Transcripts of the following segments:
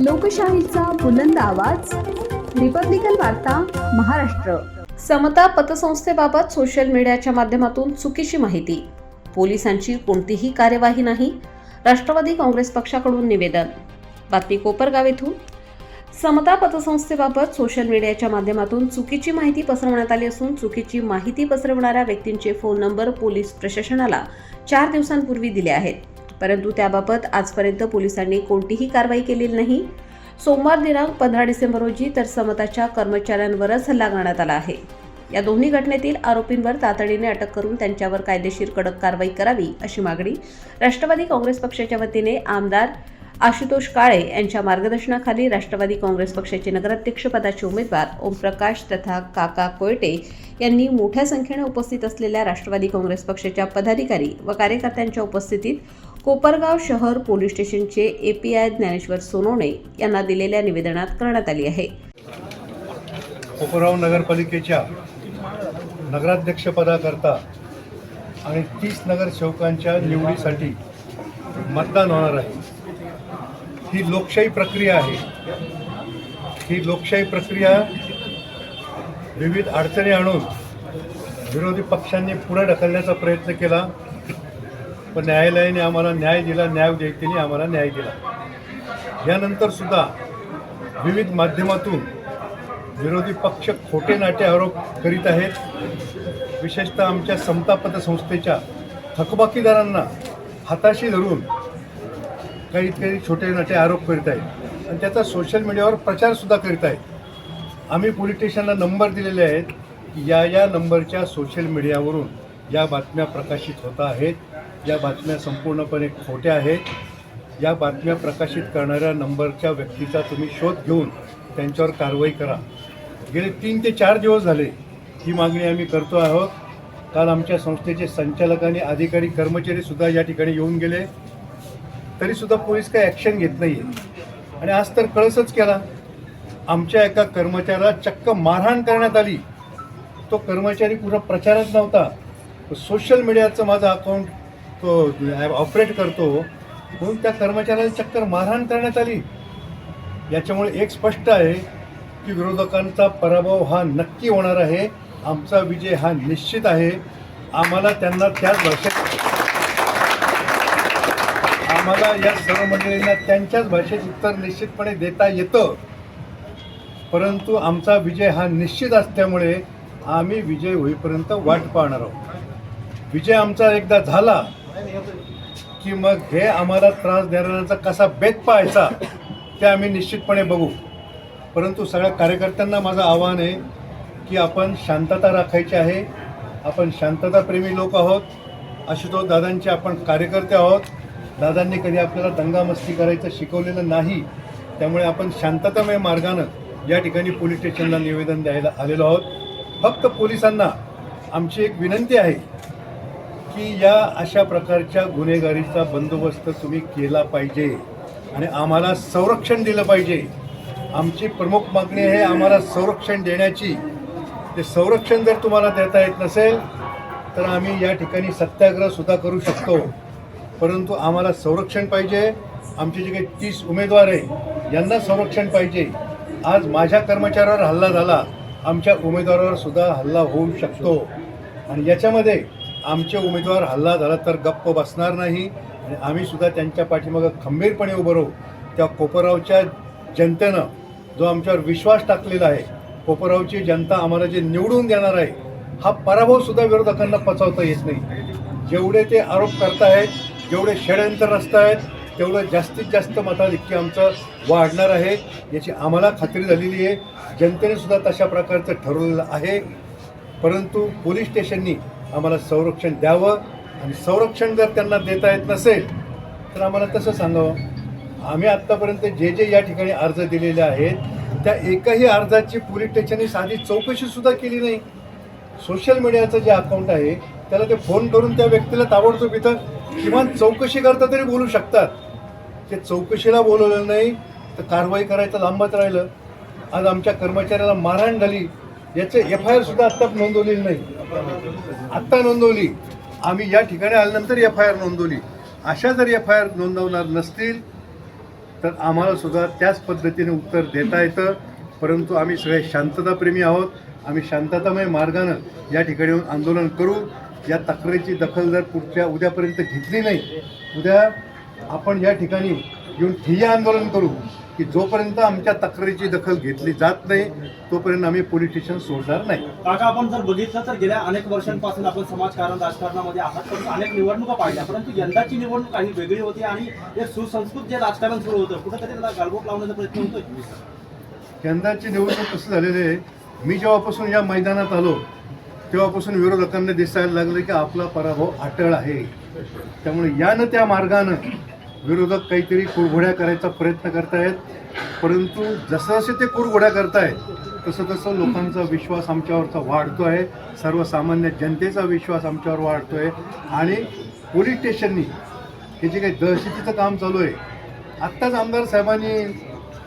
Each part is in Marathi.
लोकशाहीचा बुलंद आवाज, रिपब्लिकन वार्ता, महाराष्ट्र। समता पतसंस्थेबाबत सोशल मीडियाच्या माध्यमातून चुकीची माहिती, पोलिसांची कोणतीही कार्यवाही नाही, राष्ट्रवादी काँग्रेस पक्षाकडून निवेदन। बातमी कोपरगाव येथून। समता पतसंस्थेबाबत सोशल मीडियाच्या माध्यमातून चुकीची माहिती पसरवण्यात आली असून चुकीची माहिती पसरवणाऱ्या व्यक्तींचे फोन नंबर पोलीस प्रशासनाला 4 दिवसांपूर्वी दिले आहेत, परंतु त्याबाबत आजपर्यंत पोलिसांनी कोणतीही कारवाई केलेली नाही। सोमवार दिनांक 15 डिसेंबर रोजी तर समताच्या कर्मचाऱ्यांवरच हल्ला करण्यात आला आहे। या दोन्ही घटनेतील आरोपींवर तातडीने अटक करून त्यांच्यावर कायदेशीर कडक कारवाई करावी अशी मागणी राष्ट्रवादी काँग्रेस पक्षाच्या वतीने आमदार आशुतोष काळे यांच्या मार्गदर्शनाखाली राष्ट्रवादी काँग्रेस पक्षाचे नगराध्यक्ष पदाचे उमेदवार ओमप्रकाश तथा काका कोयटे यांनी मोठ्या संख्येने उपस्थित असलेल्या राष्ट्रवादी काँग्रेस पक्षाच्या पदाधिकारी व कार्यकर्त्यांच्या उपस्थितीत कोपरगाव शहर पोलीस स्टेशनचे एपीआय ज्ञानेश्वर सोनवणे यांना दिलेल्या निवेदनात करण्यात आली आहे। कोपरगाव नगरपालिकेच्या नगराध्यक्षपदाकरता आणि 30 नगरसेवकांच्या निवडीसाठी मतदान होणार आहे। ही लोकशाही प्रक्रिया आहे। ही लोकशाही प्रक्रिया विविध अडचणी आणून विरोधी पक्षांनी पुढे ढकलण्याचा प्रयत्न केला, पण न्यायालयाने आम्हाला न्याय दिला, न्यायदेवतेने आम्हाला न्याय दिला। यानंतर सुद्धा विविध माध्यमातून विरोधी पक्ष खोटे नाटे आरोप करीत आहेत। विशेषतः आमच्या समता पतसंस्थेच्या थकबाकीदारांना हाताशी धरून काही छोटे नाटे आरोप करीत आहेत आणि त्याचा सोशल मीडियावर प्रचारसुद्धा करीत आहेत। आम्ही पोलीस स्टेशनला नंबर दिलेले आहेत की या नंबरच्या सोशल मीडियावरून या बातम्या प्रकाशित होत आहेत, या बातम्या संपूर्णपणे खोट्या आहेत। या बातम्या प्रकाशित करणाऱ्या नंबरच्या व्यक्तीचा तुम्ही शोध घेऊन त्यांच्यावर कारवाई करा। गेले 3 ते 4 दिवस झाले ही मागणी आम्ही करतो आहोत। काल आमच्या संस्थेचे संचालक आणि अधिकारी कर्मचारीसुद्धा या ठिकाणी येऊन गेले, तरीसुद्धा पोलीस काही ॲक्शन घेत नाही आहे। आणि आज तर कळसच केला, आमच्या एका कर्मचाऱ्याला चक्क मारहाण करण्यात आली। तो कर्मचारी पुरा प्रचारात नव्हता, सोशल मीडियाचं माझं अकाउंट तो ऑपरेट करतो, म्हणून त्या कर्मचाऱ्याला चक्कर मारहाण करण्यात आली। याच्यामुळे एक स्पष्ट आहे की विरोधकांचा पराभव हा नक्की होणार आहे, आमचा विजय हा निश्चित आहे। आम्हाला त्यांना त्याच भाषेत आम्हाला या सर्व मंडळींना त्यांच्याच भाषेत उत्तर निश्चितपणे देता येतं, परंतु आमचा विजय हा निश्चित असल्यामुळे आम्ही विजय होईपर्यंत वाट पाहणार आहोत। विजय आमचा एकदा झाला की मग हे आम्हाला त्रास देणाऱ्यांचा कसा बेत पाहायचा ते आम्ही निश्चितपणे बघू। परंतु सगळ्या कार्यकर्त्यांना माझं आव्हान आहे की आपण शांतता राखायची आहे। आपण शांतताप्रेमी लोक आहोत, आशुतोष दादांचे आपण कार्यकर्ते आहोत। दादांनी कधी आपल्याला दंगामस्ती करायचं शिकवलेलं नाही, त्यामुळे आपण शांततामय मार्गानं या ठिकाणी पोलीस स्टेशनला निवेदन द्यायला आलेलो आहोत। फक्त पोलिसांना आमची एक विनंती आहे की या अशा प्रकारच्या गुन्हेगारीचा बंदोबस्त तुम्ही केला पाहिजे आणि आम्हाला संरक्षण दिलं पाहिजे। आमची प्रमुख मागणी आहे आम्हाला संरक्षण देण्याची। ते संरक्षण जर तुम्हाला देता येत नसेल तर आम्ही या ठिकाणी सत्याग्रहसुद्धा करू शकतो, परंतु आम्हाला संरक्षण पाहिजे। आमचे जे काही 30 उमेदवार आहे यांना संरक्षण पाहिजे। आज माझ्या कर्मचाऱ्यावर हल्ला झाला, आमच्या उमेदवारावर सुद्धा हल्ला होऊ शकतो आणि याच्यामध्ये आमचे उमेदवार हल्ला झाला तर गप्प बसणार नाही आणि आम्ही सुद्धा त्यांच्या पाठीमागं खंबीरपणे उभं राहू। त्या कोपरगावच्या जनतेनं जो आमच्यावर विश्वास टाकलेला आहे, कोपरगावची जनता आम्हाला जे निवडून देणार आहे, हा पराभवसुद्धा विरोधकांना पचवता येत नाही। जेवढे ते आरोप करतायत, जेवढे षडयंत्र रचत आहेत, तेवढं जास्तीत जास्त मताधिक्य आमचं वाढणार आहे याची आम्हाला खात्री झालेली आहे। जनतेने सुद्धा तशा प्रकारचं ठरवलेलं आहे, परंतु पोलीस स्टेशननी आम्हाला संरक्षण द्यावं आणि संरक्षण जर त्यांना देता येत नसेल तर आम्हाला तसं सांगावं। आम्ही आत्तापर्यंत जे या ठिकाणी अर्ज दिलेले आहेत त्या एकही अर्जाची पोलीस स्टेशनने साधी चौकशीसुद्धा केली नाही। सोशल मीडियाचं जे अकाउंट आहे त्याला ते फोन करून त्या व्यक्तीला ताबडतोब इथं किमान चौकशी करता तरी बोलू शकतात। ते चौकशीला बोलवलं नाही तर कारवाई करायचं लांबच राहिलं। आज आमच्या कर्मचाऱ्याला मारहाण झाली, याचे FIR सुद्धा आत्ता नोंदवलेली नाही, आत्ता नोंदवली। आम्ही या ठिकाणी आल्यानंतर FIR नोंदवली। अशा जर FIR नोंदवणार नसतील तर आम्हाला सुद्धा त्याच पद्धतीने उत्तर देता येतं. परंतु आम्ही सगळे शांतताप्रेमी आहोत. आम्ही शांततामय मार्गानं या ठिकाणी येऊन आंदोलन करू. या तक्रारीची दखल जर उद्यापर्यंत घेतली नाही, उद्या आपण या ठिकाणी येऊन ठिय्या आंदोलन करू की जोपर्यंत आमच्या तक्रारीची दखल घेतली जात नाही तोपर्यंत आम्ही पोलीस स्टेशन सोडणार नाही. काका, आपण जर बघितलं तर गेल्या अनेक वर्षांपासून आपण समाजकारण राजकारणामध्ये आहात, परंतु अनेक निवडणुका पाहिल्या, परंतु यंदाची निवडणूक काही वेगळी होती आणि एक सुसंस्कृत जे राजकारण सुरू होतं कुठेतरी त्याला गालबोट लावण्याचा प्रयत्न होतोय. यंदाची निवडणूक कसं झालेलं आहे, मी जेव्हापासून या मैदानात आलो तेव्हापासून विरोधकांना दिसायला लागलं की आपला पराभव अटळ आहे. त्यामुळे यानं त्या मार्गानं विरोधक काहीतरी कुरघोड्या करायचा प्रयत्न करतायत. परंतु जसं जसे ते कुरघोड्या करतायत तसं तसं लोकांचा विश्वास आमच्यावरचा वाढतो आहे. सर्वसामान्य जनतेचा विश्वास आमच्यावर वाढतो आहे. आणि पोलीस स्टेशननी हे जे काही दहशतीचं काम चालू आहे, आत्ताच आमदार साहेबांनी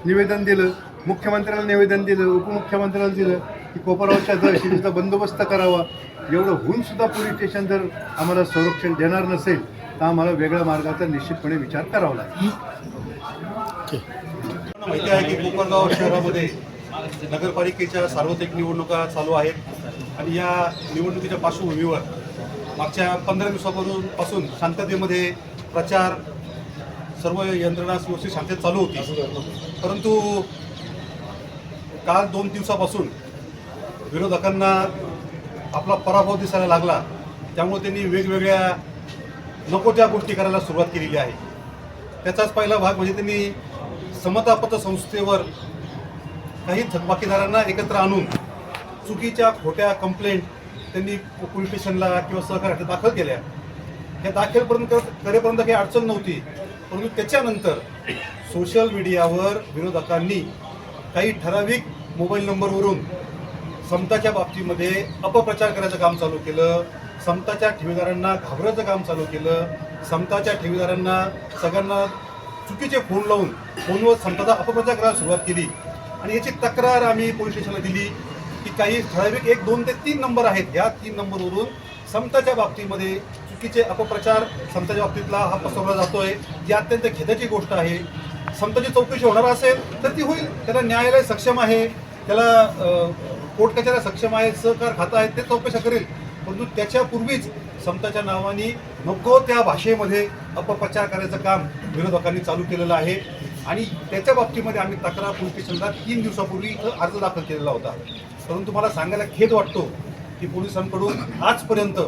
निवेदन दिलं, मुख्यमंत्र्यांना निवेदन दिलं, उपमुख्यमंत्र्यांना दिलं की कोपरावरच्या दहशतीचा बंदोबस्त करावा. एवढं होऊन सुद्धा पोलीस स्टेशन जर आम्हाला संरक्षण देणार नसेल तर आम्हाला वेगळ्या मार्गाचा निश्चितपणे विचार करावा लागेल. माहिती आहे की कोपरगाव शहरामध्ये नगरपालिकेच्या सार्वत्रिक निवडणुका चालू आहेत आणि या निवडणुकीच्या पार्श्वभूमीवर मागच्या 15 दिवसापासून शांततेमध्ये प्रचार सर्व यंत्रणा व्यवस्थित शांततेत चालू होती. परंतु काल 2 दिवसापासून विरोधकांना आपला पराभव दिसायला लागला. त्यामुळे त्यांनी वेगवेगळ्या नको त्या गोष्टी करायला सुरुवात केलेली आहे. त्याचाच पहिला भाग म्हणजे त्यांनी समता पतसंस्थेवर काही थकबाकीदारांना एकत्र आणून चुकीच्या खोट्या कंप्लेंट त्यांनी पोलीस स्टेशनला किंवा सहकार्यात दाखल केल्या. या दाखलपर्यंत करेपर्यंत काही अडचण नव्हती. परंतु त्याच्यानंतर सोशल मीडियावर विरोधकांनी काही ठराविक मोबाईल नंबरवरून समताच्या बाबतीमध्ये अपप्रचार करायचं काम चालू केलं. समताच्या ठेवीदारांना घाबरायचं काम चालू केलं. समताच्या ठेवीदारांना सगळ्यांना चुकीचे फोन लावून फोनवर समताचा अपप्रचार करायला सुरुवात केली. आणि याची तक्रार आम्ही पोलीस स्टेशनला दिली की काही ठराविक 1, 2 ते 3 नंबर आहेत. ह्या 3 नंबरवरून समताच्या बाबतीमध्ये चुकीचे अपप्रचार समताच्या बाबतीतला हा पसरवला जातोय. ही अत्यंत खेदाची गोष्ट आहे. समताची चौकशी होणार असेल तर ती होईल. त्याला न्यायालय सक्षम आहे, त्याला कोर्ट कचेऱ्या सक्षम आहेत, सहकार खातं आहे, ते चौकशा करेल. परंतु त्याच्यापूर्वीच समताच्या नावाने नको त्या भाषेमध्ये अपप्रचार करायचं काम विरोधकांनी चालू केलेलं आहे. आणि त्याच्या बाबतीमध्ये आम्ही तक्रार पोलीस स्टेशनला 3 दिवसापूर्वी अर्ज दाखल केलेला होता. परंतु मला सांगायला खेद वाटतो की पोलिसांकडून आजपर्यंत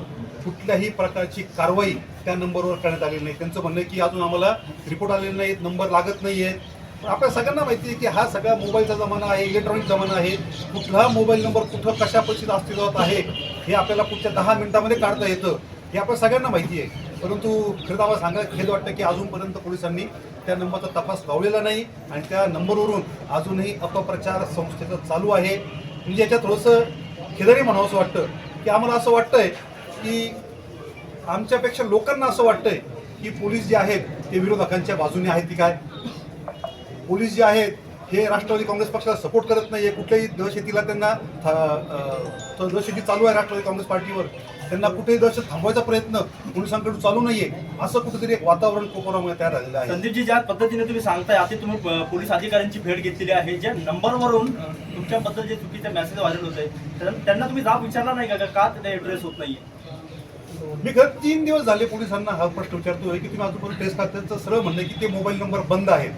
कुठल्याही प्रकारची कारवाई त्या नंबरवर करण्यात आलेली नाही. त्यांचं म्हणणं आहे की अजून आम्हाला रिपोर्ट आलेले नाहीत, नंबर लागत नाही आहे. आपल्या सगळ्यांना माहिती आहे की हा सगळा मोबाईलचा जमाना आहे, इलेक्ट्रॉनिक जमाना आहे. कुठला मोबाईल नंबर कुठं कशा परिस्थितीत अस्तित्वात आहे हे आपल्याला पुढच्या 10 मिनिटामध्ये काढता येतं, हे आपल्या सगळ्यांना माहिती आहे. परंतु खरं आम्हाला सांगायला खेद वाटतं की अजूनपर्यंत पोलिसांनी त्या नंबरचा तपास लावलेला नाही आणि त्या नंबरवरून अजूनही अपप्रचार संस्थेचं चालू आहे. म्हणजे याच्यात थोडंसं खेदाने म्हणावंसं वाटतं की आम्हाला असं वाटतंय की आमच्यापेक्षा लोकांना असं वाटतंय की पोलीस जे आहेत ते विरोधकांच्या बाजूने आहेत. की काय पोलीस जे आहेत हे राष्ट्रवादी काँग्रेस पक्षाला सपोर्ट करत नाही आहे. कुठल्याही दहशतीला त्यांना दहशती चालू आहे राष्ट्रवादी काँग्रेस पार्टीवर. त्यांना कुठेही दहशत थांबवायचा प्रयत्न पोलिसांकडून चालू नाहीये. असं कुठेतरी एक वातावरण कोपरामुळे तयार झालेलं आहे. संदीपजी, ज्या पद्धतीने तुम्ही सांगताय, आता तुम्ही पोलीस अधिकाऱ्यांची भेट घेतलेली आहे, ज्या नंबरवरून तुमच्याबद्दल जे चुकीचे मेसेज व्हायरल होत आहे त्यांना तुम्ही जाब विचारला नाही का ते ऍड्रेस होत नाहीये? मी खरं 3 दिवस झाले पोलिसांना हा प्रश्न विचारतोय की तुम्ही अजूनपर्यंत टेस्ट करता. त्यांचं सरळ म्हणणं की ते मोबाईल नंबर बंद आहेत.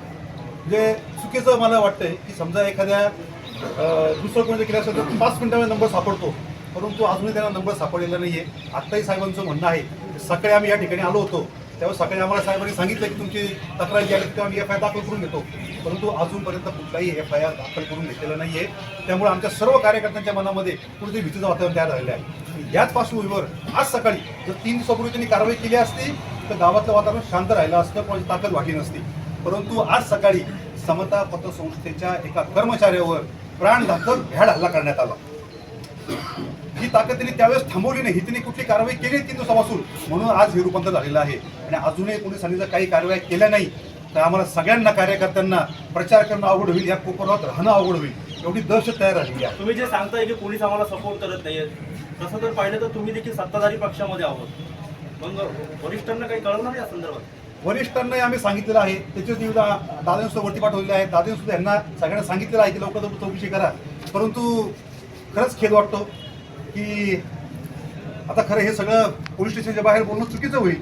म्हणजे चुकीचं मला वाटतंय की समजा एखाद्या दुसरं कोणी केलं असेल तर 5 मिनिटामध्ये नंबर सापडतो, परंतु अजूनही त्यांना नंबर सापडलेला नाही आहे. आत्ताही साहेबांचं म्हणणं आहे, सकाळी आम्ही या ठिकाणी आलो होतो त्यावेळेस सकाळी आम्हाला साहेबांनी सांगितलं की तुमची तक्रार जी आली तेव्हा आम्ही FIR दाखल करून घेतो, परंतु अजूनपर्यंत कुठलाही FIR दाखल करून घेतलेला नाही आहे. त्यामुळे आमच्या सर्व कार्यकर्त्यांच्या मनामध्ये कुठेतरी भीतीचं वातावरण तयार झालेलं आहे. याच पार्श्वभूमीवर आज सकाळी जर 3 दिवसापूर्वी त्यांनी कारवाई केली असती तर गावातलं वातावरण शांत राहिलं असतं, कोणाची ताकद वाटली नसती. परंतु आज सकाळी समता पतसंस्थेच्या एका कर्मचाऱ्यावर प्राणघातक भ्याड हल्ला करण्यात आला. ही ताकद त्यांनी त्यावेळेस थांबवली नाही. ही त्यांनी कुठली कारवाई केली 3 दिवसापासून, म्हणून आज हे रूपांतर झालेलं आहे. आणि अजूनही पोलिसांनी जर काही कारवाई केल्या नाही तर आम्हाला सगळ्यांना कार्यकर्त्यांना प्रचार करणं अवघड होईल, या कोपरात राहणं अवघड होईल, एवढी दहशत तयार झालेली आहे. तुम्ही जे सांगताय की पोलीस आम्हाला सपोर्ट करत नाहीये, तसं जर पाहिलं तर तुम्ही देखील सत्ताधारी पक्षामध्ये आहोत, मग वरिष्ठांना काही कळवणार या संदर्भात? वरिष्ठांनाही आम्ही सांगितलेलं आहे, त्याचे सुद्धा दादांसुद्धा वरती पाठवलेले आहेत, दादांसुद्धा यांना सगळ्यांना सांगितलेलं आहे की लवकर चौकशी करा. परंतु खरंच खेद वाटतो की आता खरं हे सगळं पोलीस स्टेशनच्या बाहेर बोलणं चुकीचं होईल.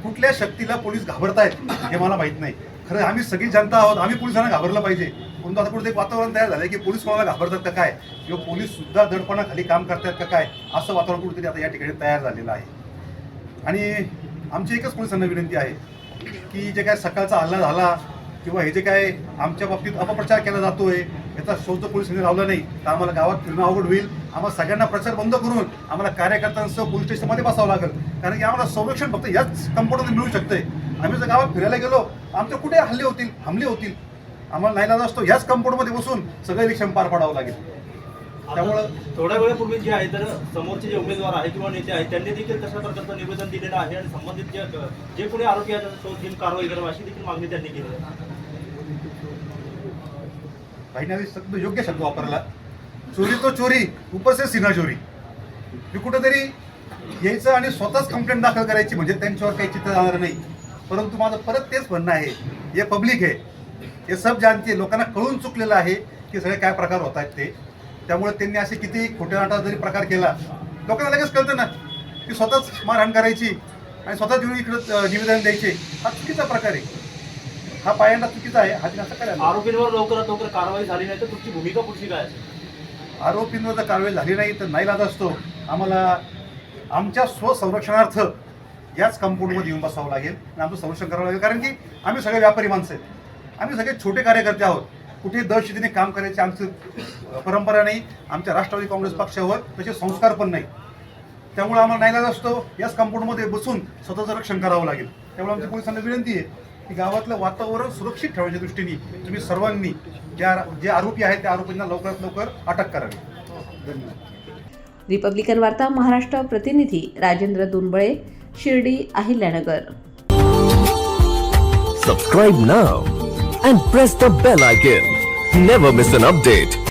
कुठल्या शक्तीला पोलीस घाबरतायत हे मला माहीत नाही. खरं आम्ही सगळी जनता आहोत, आम्ही पोलिसांना घाबरलं पाहिजे. परंतु आता कुठे एक वातावरण तयार झालं की पोलीस कोणाला घाबरतात का काय, किंवा पोलीस सुद्धा दडपणाखाली काम करतात का काय, असं वातावरण कुठेतरी आता या ठिकाणी तयार झालेलं आहे. आणि आमची एकच पोलिसांना विनंती आहे की जे काय सकाळचा हल्ला झाला किंवा हे जे काय आमच्या बाबतीत अपप्रचार केला जातोय याचा शोध पोलिसांनी लावला नाही तर आम्हाला गावात फिरणं अवघड होईल. आम्हाला सगळ्यांना प्रचार बंद करून आम्हाला कार्यकर्त्यांसह पोलीस स्टेशनमध्ये बसावं लागेल. कारण की आम्हाला संरक्षण फक्त याच कंपाऊंडमध्ये मिळू शकतंय. आम्ही जर गावात फिरायला गेलो आमच्या कुठे हमले होतील. आम्हाला नाईलाज असतो याच कंपाऊंडमध्ये बसून सगळं इलेक्शन पार पाडावं लागेल. त्यामुळं थोड्या वेळापूर्वी जे आहे तर समोरचे जे उमेदवार आहे किंवा नेते आहेत त्यांनी देखील तशा प्रकारचं निवेदन दिलेलं आहे आणि संबंधित जे कोणी आरोपी आहेत त्यांचा शोध घेऊन कारवाई करावी अशी देखील मागणी त्यांनी केली आहे. काही योग्य शब्द वापरला, चोरी तो चोरी ऊपर से सीना चोरी. मी कुठेतरी यायचं आणि स्वतःच कंप्लेंट दाखल करायची म्हणजे त्यांच्यावर काही चित्र जाणार नाही. परंतु माझं परत तेच म्हणणं आहे, हे पब्लिक आहे, हे सब जानते, लोकांना कळून चुकलेलं आहे की सगळे काय प्रकार होत आहेत ते. त्यामुळे त्यांनी असे किती खोट्या जरी प्रकार केला लोकांना लगेच कळतं ना की स्वतःच मारहाण करायची आणि स्वतःच येऊन इकडं निवेदन द्यायचे, हा चुकीचा प्रकार आहे. हा पायांना चुकीचा आहे. हा असं करायला आरोपींवर लवकरात लवकर कारवाई झाली नाही तर तुमची भूमिका पुढची काय असेल? आरोपींवर जर कारवाई झाली नाही तर नाईलाज असतो आम्हाला आमच्या स्वसंरक्षणार्थ याच कंपाऊंडमध्ये येऊन बसावं लागेल आणि आमचं संरक्षण करावं लागेल. कारण की आम्ही सगळे व्यापारी माणसं आहेत, आम्ही सगळे छोटे कार्यकर्ते आहोत. कुठे दहशतीने काम करायची आमची परंपरा नाही, आमच्या राष्ट्रवादी काँग्रेस पक्षावर तसे संस्कार पण नाही. त्यामुळे आम्हाला नाईलाज असतो याच कंपाऊंडमध्ये बसून स्वतःचं रक्षण करावं लागेल. त्यामुळे आमच्या पोलिसांना विनंती आहे की गावातलं वातावरण सुरक्षित ठेवण्याच्या दृष्टीने तुम्ही सर्वांनी जे आरोपी आहेत त्या आरोपींना लवकरात लवकर अटक करावी. धन्यवाद. रिपब्लिकन वार्ता महाराष्ट्र प्रतिनिधी Rajendra Dunbale, Shirdi, Ahilyanagar. Subscribe now and press the bell icon. Never miss an update.